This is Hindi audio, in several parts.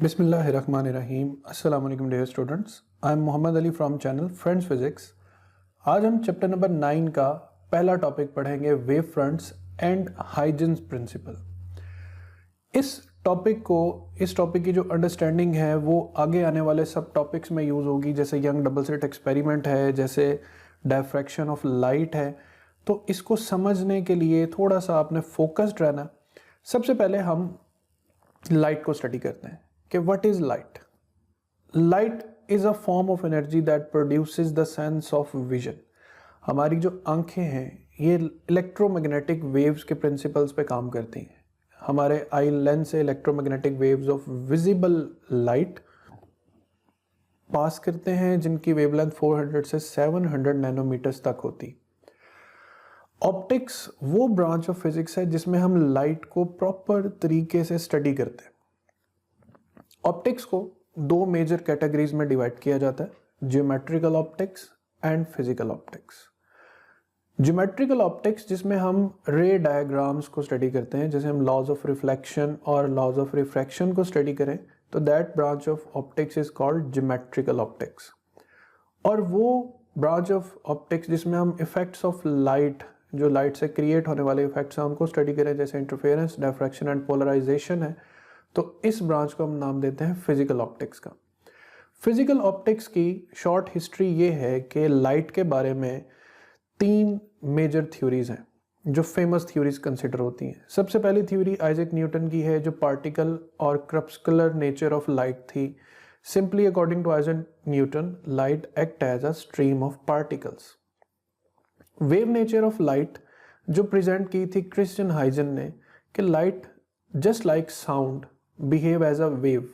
बिस्मिल्लाहिर्रहमानिर्रहीम। अस्सलाम वालेकुम dear students, I am Mohammad Ali from channel friends physics. आज हम चैप्टर नंबर 9 का पहला टॉपिक पढ़ेंगे, wave fronts and Huygens principle. इस टॉपिक की जो अंडरस्टैंडिंग है वो आगे आने वाले सब टॉपिक्स में यूज़ होगी, जैसे यंग डबल स्लिट एक्सपेरिमेंट है, जैसे डायफ्रैक्शन ऑफ लाइट है। तो इसको समझने के लिए थोड़ा सा आपने फोकस्ड रहना। सबसे पहले हम लाइट को स्टडी करते हैं कि what is light. Light is a form of energy that produces the sense of vision. हमारी जो आंखें हैं ये इलेक्ट्रोमैग्नेटिक वेव्स के प्रिंसिपल्स पे काम करती हैं। हमारे आई लेंस से electromagnetic waves of visible light pass करते हैं, जिनकी वेवलेंथ 400 से 700 नैनोमीटर्स तक होती। ऑप्टिक्स वो ब्रांच ऑफ फिजिक्स है जिसमें हम लाइट को प्रॉपर तरीके से स्टडी करते हैं। ऑप्टिक्स को दो मेजर कैटेगरीज में डिवाइड किया जाता है, geometrical optics and physical optics. Geometrical optics जिसमें हम रे डायग्राम्स को स्टडी करते हैं, जैसे हम लॉज ऑफ रिफ्लेक्शन और लॉज ऑफ रिफ्रैक्शन को स्टडी करें, तो that branch of optics is called geometrical optics. और वो ब्रांच ऑफ ऑप्टिक्स जिसमें हम इफेक्ट्स ऑफ लाइट, जो लाइट से क्रिएट होने वाले इफेक्ट्स हैं, उनको स्टडी करें, जैसे इंटरफेरेंस, डिफ्रैक्शन एंड पोलराइजेशन है, तो इस ब्रांच को हम नाम देते हैं फिजिकल ऑप्टिक्स का। फिजिकल ऑप्टिक्स की शॉर्ट हिस्ट्री ये है कि लाइट के बारे में 3 मेजर थ्योरीज हैं जो फेमस थ्योरीज कंसिडर होती हैं। सबसे पहली थ्योरी आइजैक न्यूटन की है, जो पार्टिकल और क्रपस्कुलर नेचर ऑफ लाइट थी। Simply according to Isaac Newton, light act as a stream of particles. Wave nature of light जो प्रेजेंट की थी क्रिश्चियन हाइजन ने, कि light just like sound behave as a wave.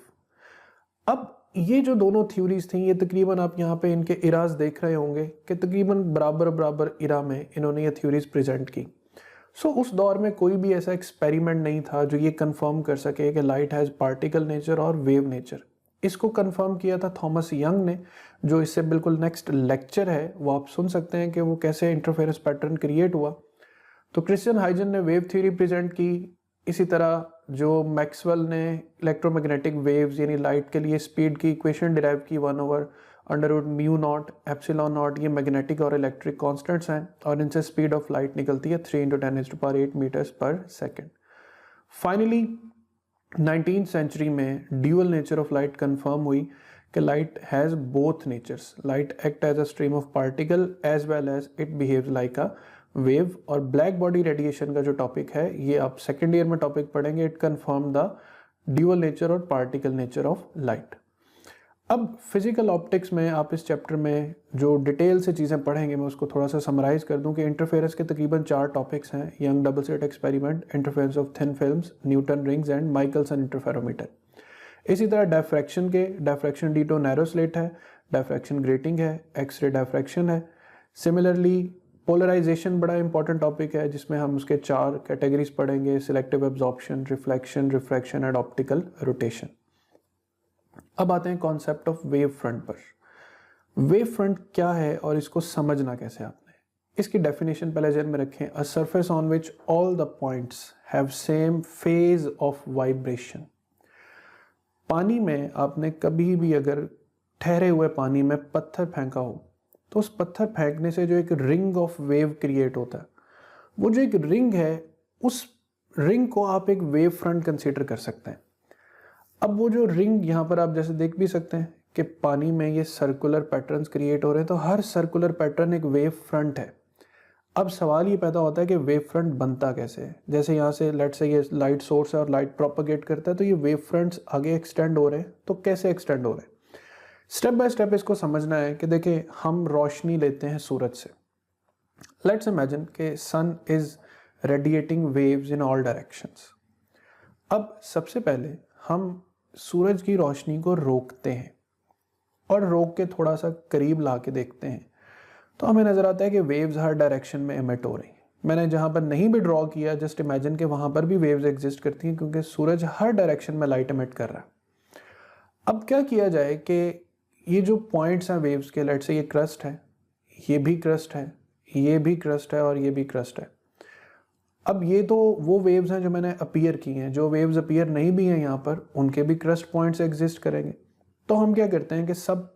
अब ये जो दोनों थ्योरीज थी, ये तकरीबन आप यहाँ पे इनके इराज देख रहे होंगे कि तकरीबन बराबर इरा में इन्होंने ये थ्योरीज प्रेजेंट की। उस दौर में कोई भी ऐसा एक्सपेरिमेंट नहीं था जो ये कंफर्म कर सके कि लाइट हैज़ पार्टिकल नेचर और वेव नेचर। इसको कंफर्म किया था थॉमस यंग ने, जो इससे बिल्कुल नेक्स्ट लेक्चर है वो आप सुन सकते हैं कि वो कैसे इंटरफेरेंस पैटर्न क्रिएट हुआ। तो क्रिश्चियन हाइजन ने वेव थ्योरी प्रेजेंट की। इसी तरह जो मैक्सवेल ने इलेक्ट्रोमैग्नेटिक वेव्स यानी लाइट के लिए स्पीड की इक्वेशन डिराइव की, 1/√μ0 ε0, ये मैग्नेटिक और इलेक्ट्रिक कांस्टेंट्स हैं और इनसे स्पीड ऑफ लाइट निकलती है 3 × 10⁸ मीटर्स पर सेकेंड। फाइनली 19th सेंचुरी में dual nature of light confirm हुई कि light has both natures. Light act as a stream of particle as well as it behaves like a wave. और ब्लैक बॉडी रेडिएशन का जो टॉपिक है ये आप सेकेंड ईयर में टॉपिक पढ़ेंगे। It confirm the dual nature और पार्टिकल नेचर ऑफ लाइट। अब फिजिकल ऑप्टिक्स में आप इस चैप्टर में जो डिटेल से चीज़ें पढ़ेंगे, मैं उसको थोड़ा सा समराइज कर दूं कि इंटरफेरेंस के तकरीबन 4 टॉपिक्स हैं, Young double slit experiment, interference of thin films, Newton rings and Michelson interferometer. इसी तरह diffraction due to narrow slit है, डायफ्रैक्शन ग्रेटिंग है, एक्सरे डायफ्रैक्शन है। सिमिलरली पोलराइजेशन बड़ा इंपॉर्टेंट टॉपिक है जिसमें हम उसके 4 कैटेगरीज पढ़ेंगे, selective absorption, reflection, refraction and optical rotation. अब आते हैं कॉन्सेप्ट ऑफ वेव फ्रंट पर। वेव फ्रंट क्या है और इसको समझना कैसे आपने, इसकी डेफिनेशन पहले ध्यान में रखें। A surface on which all the points have same phase of vibration. पानी में आपने कभी भी अगर ठहरे हुए पानी में पत्थर फेंका हो, तो उस पत्थर फेंकने से जो एक रिंग ऑफ वेव क्रिएट होता है, वो जो एक रिंग है, उस रिंग को आप एक वेव फ्रंट कंसीडर कर सकते हैं। अब वो जो रिंग यहाँ पर आप जैसे देख भी सकते हैं कि पानी में ये सर्कुलर पैटर्न्स क्रिएट हो रहे हैं, तो हर सर्कुलर पैटर्न एक वेव फ्रंट है। अब सवाल ये पैदा होता है कि वेव फ्रंट बनता कैसे है। जैसे यहाँ से लेट्स से ये लाइट सोर्स है और लाइट प्रोपेगेट करता है, तो ये वेव फ्रंट्स आगे एक्सटेंड हो रहे हैं। तो कैसे एक्सटेंड हो रहे हैं, स्टेप बाय स्टेप इसको समझना है कि देखिए, हम रोशनी लेते हैं सूरज से। लेट्स इमेजिन कि sun is radiating waves in all directions. अब सबसे पहले हम सूरज की रोशनी को रोकते हैं और रोक के थोड़ा सा करीब ला के देखते हैं, तो हमें नजर आता है कि वेव्स हर डायरेक्शन में एमिट हो रही हैं। मैंने जहाँ पर नहीं भी ड्रॉ किया, जस्ट इमेजिन कि वहाँ पर भी वेव्स एग्जिस्ट करती हैं, क्योंकि सूरज हर डायरेक्शन में लाइट एमिट कर रहा है। अब क्या किया जाए कि ये जो पॉइंट्स हैं वेव्स के, लेट्स से ये क्रस्ट है, ये भी क्रस्ट है, ये भी क्रस्ट है और ये भी क्रस्ट है। अब ये तो वो वेव्स हैं जो मैंने अपीयर की हैं, जो वेव्स अपीयर नहीं भी हैं यहाँ पर उनके भी क्रस्ट पॉइंट्स एग्जिस्ट करेंगे। तो हम क्या करते हैं कि सब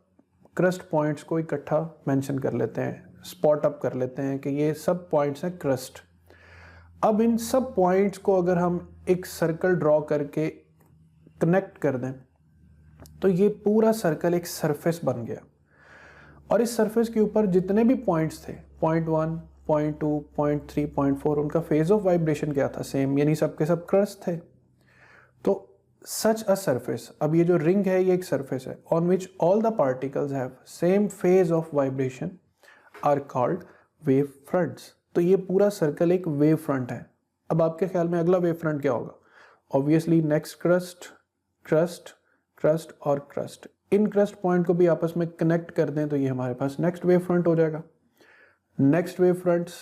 क्रस्ट पॉइंट्स को इकट्ठा मेंशन कर लेते हैं, स्पॉट अप कर लेते हैं कि ये सब पॉइंट्स हैं क्रस्ट। अब इन सब पॉइंट्स को अगर हम एक सर्कल ड्रॉ करके कनेक्ट कर दें तो ये पूरा सर्कल एक सरफेस बन गया, और इस सरफेस के ऊपर जितने भी पॉइंट्स थे, पॉइंट 1, पॉइंट 2, पॉइंट 3, पॉइंट 4, उनका फेज ऑफ वाइब्रेशन क्या था, सेम, यानी सबके सब क्रस्ट थे। तो सच अ सरफेस, अब ये जो रिंग है ये एक सरफेस है on which all the particles have same phase of vibration are called wave fronts. तो ये पूरा सर्कल एक वेव फ्रंट है। अब आपके ख्याल में अगला वेव फ्रंट क्या होगा? Obviously next crust, crust, crust और क्रस्ट। इन क्रस्ट पॉइंट को भी आपस में कनेक्ट कर दें तो ये हमारे पास नेक्स्ट वेव फ्रंट हो जाएगा। नेक्स्ट वेव फ्रंट्स,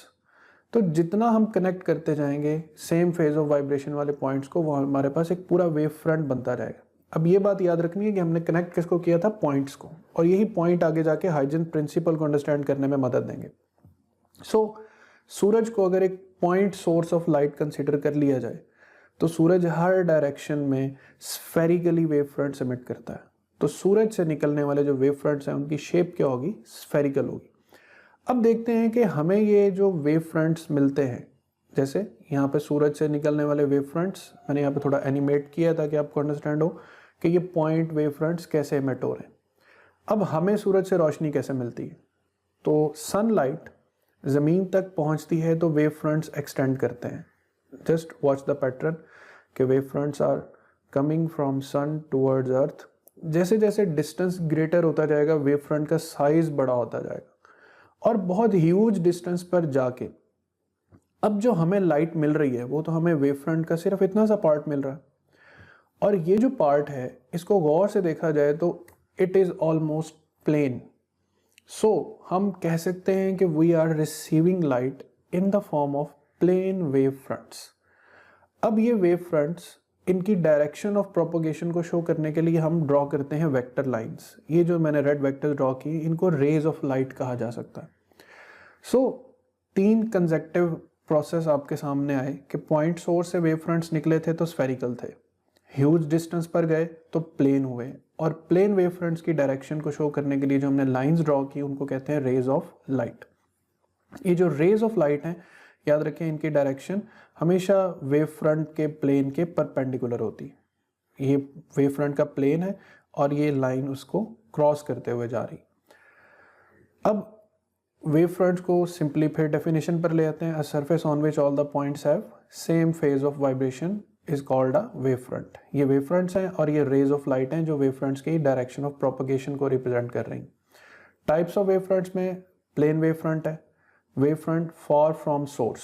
तो जितना हम कनेक्ट करते जाएंगे सेम फेज ऑफ वाइब्रेशन वाले पॉइंट्स को, वो हमारे पास एक पूरा वेव फ्रंट बनता जाएगा। अब ये बात याद रखनी है कि हमने कनेक्ट किसको किया था? पॉइंट्स को, और यही पॉइंट आगे जाके हाइजेंस प्रिंसिपल को अंडरस्टैंड करने में मदद देंगे। सूरज को अगर एक point source of light consider कर लिया जाए तो सूरज हर डायरेक्शन में स्फेरिकली वेव फ्रंट्स एमिट करता है। तो सूरज से निकलने वाले जो वेव फ्रंट्स हैं उनकी शेप क्या होगी? स्फेरिकल होगी। अब देखते हैं कि हमें ये जो वेव फ्रंट्स मिलते हैं, जैसे यहाँ पे सूरज से निकलने वाले वेव फ्रंट्स, मैंने यहाँ पे थोड़ा एनिमेट किया ताकि आपको अंडरस्टैंड हो कि ये पॉइंट वेव फ्रंट्स कैसे एमिट हो रहे हैं। अब हमें सूरज से रोशनी कैसे मिलती है? तो सनलाइट ज़मीन तक पहुँचती है तो वेव फ्रंट्स एक्सटेंड करते हैं। जस्ट वॉच द पैटर्न कि wave fronts are coming from sun towards earth. जैसे जैसे डिस्टेंस ग्रेटर होता जाएगा वेव फ्रंट का साइज बड़ा होता जाएगा, और बहुत ह्यूज डिस्टेंस पर जाके अब जो हमें लाइट मिल रही है वो तो हमें वेव फ्रंट का सिर्फ इतना सा पार्ट मिल रहा है, और ये जो पार्ट है इसको गौर से देखा जाए तो it is almost plane. So हम कह सकते हैं कि we are receiving light in the form of plane wave fronts. अब ये वेव फ्रंट्स, इनकी डायरेक्शन ऑफ प्रोपोगेशन को शो करने के लिए हम ड्रॉ करते हैं वेक्टर लाइंस। ये जो मैंने रेड वेक्टर ड्रॉ की इनको रेज ऑफ लाइट कहा जा सकता है। सो 3 कंसेक्टिव प्रोसेस आपके सामने आए कि पॉइंट सोर्स से वेव फ्रंट्स निकले थे तो स्फेरिकल थे, ह्यूज डिस्टेंस पर गए तो प्लेन हुए, और प्लेन वेव फ्रंट्स की डायरेक्शन को शो करने के लिए जो हमने लाइंस ड्रॉ की उनको कहते हैं रेज ऑफ लाइट। ये जो रेज ऑफ लाइट हैं, याद रखें इनकी डायरेक्शन हमेशा वेव फ्रंट के प्लेन के परपेंडिकुलर होती है। ये वेव फ्रंट का प्लेन है और ये लाइन उसको क्रॉस करते हुए जा रही। अब वेव फ्रंट्स को सिंपली फिर डेफिनेशन पर ले आते हैं। A surface on which all the points have same phase of vibration is called a wave front. ये वेव फ्रंट्स हैं और ये रेज ऑफ लाइट हैं जो वेव फ्रंट्स की डायरेक्शन ऑफ प्रोपगेशन को रिप्रेजेंट कर रही। टाइप्स ऑफ वेव फ्रंट्स में प्लेन वेव फ्रंट है, wave front for from source,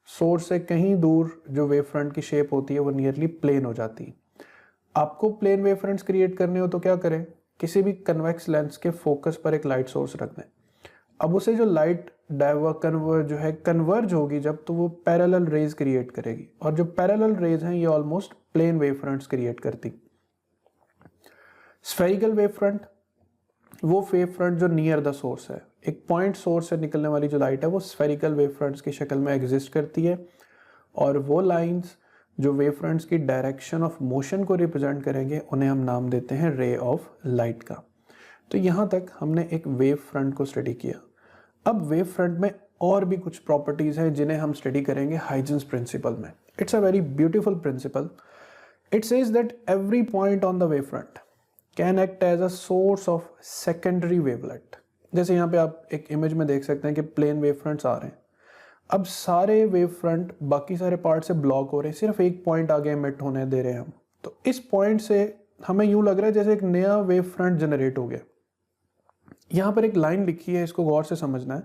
source से कहीं दूर जो वेव फ्रंट की शेप होती है वो नियरली प्लेन हो जाती है। आपको प्लेन वेव फ्रंट्स क्रिएट करने हो तो क्या करें? किसी भी कन्वेक्स लेंस के फोकस पर एक लाइट सोर्स रख दें। अब उसे जो लाइट कन्वर्ज होगी जब, तो वो पैरेलल रेज क्रिएट करेगी, और जो पैरेलल रेज हैं ये almost plane wave fronts create करती। स्फेरिकल वेव फ्रंट, वो वेव फ्रंट जो नियर द सोर्स है, एक पॉइंट सोर्स से निकलने वाली जो लाइट है वो स्फेरिकल वेव फ्रंट्स की शक्ल में एग्जिस्ट करती है, और वो लाइंस जो वेव फ्रंट्स की डायरेक्शन ऑफ मोशन को रिप्रेजेंट करेंगे उन्हें हम नाम देते हैं रे ऑफ लाइट का। तो यहाँ तक हमने एक वेव फ्रंट को स्टडी किया। अब वेव फ्रंट में और भी कुछ प्रॉपर्टीज़ हैं जिन्हें हम स्टडी करेंगे हाइजेंस प्रिंसिपल में। It's a very beautiful principle. It says that every point on the wave front can act as a source of secondary wavelet. जैसे यहाँ पे आप एक इमेज में देख सकते हैं कि प्लेन वेव फ्रंट्स आ रहे हैं। अब सारे वेव फ्रंट बाकी सारे पार्ट से ब्लॉक हो रहे हैं, सिर्फ एक पॉइंट आगे एमिट होने दे रहे हैं हम। तो इस पॉइंट से हमें यूं लग रहा है जैसे एक नया वेव फ्रंट जनरेट हो गया। यहाँ पर एक लाइन लिखी है, इसको गौर से समझना है।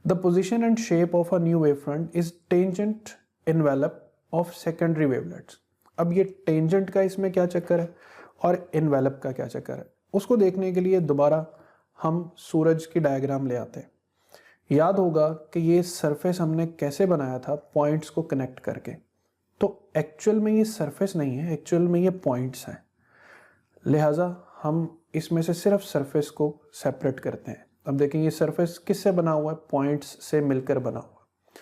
The position and shape of a new wave front is tangent envelope of secondary wavelets. अब ये टेंजेंट का इसमें क्या चक्कर है और एनवेलप का क्या चक्कर है, उसको देखने के लिए दोबारा हम सूरज की डायग्राम ले आते हैं। याद होगा कि ये सरफेस हमने कैसे बनाया था, पॉइंट्स को कनेक्ट करके। तो एक्चुअल में ये सरफेस नहीं है, एक्चुअल में ये पॉइंट्स हैं। लिहाजा हम इसमें से सिर्फ सरफेस को सेपरेट करते हैं। अब देखें ये सरफेस किससे बना हुआ है? पॉइंट्स से मिलकर बना हुआ है।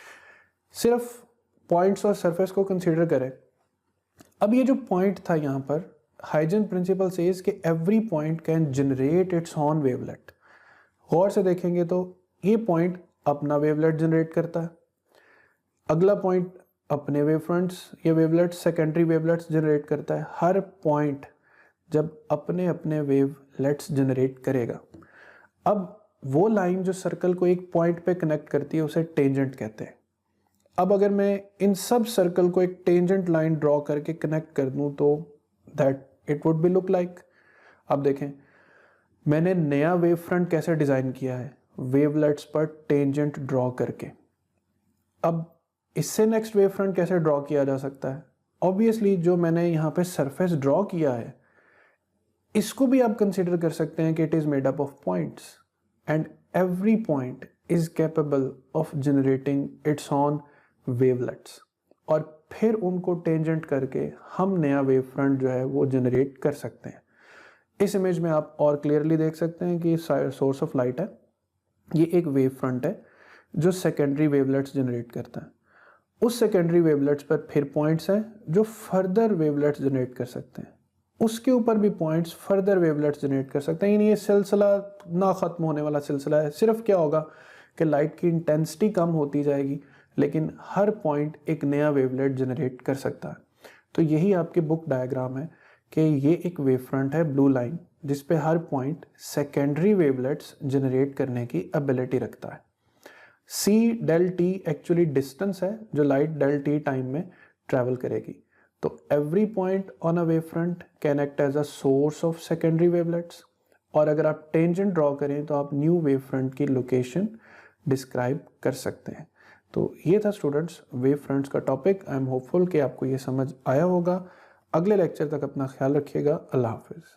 सिर्फ पॉइंट्स और सरफेस को कंसीडर करें, अब ये जो पॉइंट था यहाँ पर, हाइजेंस प्रिंसिपल सेज कि every point can generate its own wavelet. गौर से देखेंगे तो ये पॉइंट अपना वेवलेट जनरेट करता है, अगला पॉइंट अपने वेव फ्रंट्स या वेवलेट्स सेकेंडरी वेवलेट्स जनरेट करता है। हर पॉइंट जब अपने अपने वेवलेट्स जनरेट करेगा, अब वो लाइन जो सर्कल को एक पॉइंट पे कनेक्ट करती है उसे टेंजेंट कहते हैं। अब अगर मैं इन सब सर्कल को एक टेंजेंट लाइन ड्रॉ करके कनेक्ट कर दूं तो that it would be look like, अब देखें मैंने नया वेव फ्रंट कैसे डिज़ाइन किया है, वेवलेट्स पर टेंजेंट ड्रॉ करके। अब इससे नेक्स्ट वेव फ्रंट कैसे ड्रॉ किया जा सकता है, ऑब्वियसली जो मैंने यहाँ पे सरफेस ड्रॉ किया है इसको भी आप कंसिडर कर सकते हैं कि it is made up of points and every point is capable of generating it's on wavelets, और फिर उनको टेंजेंट करके हम नया वेव फ्रंट जो है वो जनरेट कर सकते हैं। इस इमेज में आप और क्लियरली देख सकते हैं कि सोर्स ऑफ लाइट है, ये एक वेव फ्रंट है जो सेकेंडरी वेवलेट्स जनरेट करता है। उस सेकेंडरी वेवलेट्स पर फिर पॉइंट्स हैं जो फर्दर वेवलेट्स जनरेट कर सकते हैं, उसके ऊपर भी पॉइंट्स फर्दर वेवलेट्स जनरेट कर सकते हैं। यानी ये सिलसिला ना ख़त्म होने वाला सिलसिला है। सिर्फ क्या होगा कि लाइट की इंटेंसिटी कम होती जाएगी, लेकिन हर पॉइंट एक नया वेवलेट जनरेट कर सकता है। तो यही आपकी बुक डायग्राम है कि ये एक वेव फ्रंट है ब्लू लाइन, जिस पे हर पॉइंट सेकेंडरी वेवलेट्स जनरेट करने की एबिलिटी रखता है। C del T actually distance है जो लाइट डेल टी टाइम में ट्रैवल करेगी। तो every point on a wave front can act as a source of secondary wavelets, और अगर आप टेंजेंट ड्रॉ करें तो आप न्यू वेव फ्रंट की लोकेशन डिस्क्राइब कर सकते हैं। तो ये था स्टूडेंट्स वेव फ्रंट्स का टॉपिक। आई एम होपफुल कि आपको ये समझ आया होगा। अगले लेक्चर तक अपना ख्याल रखिएगा। अल्लाह हाफिज़।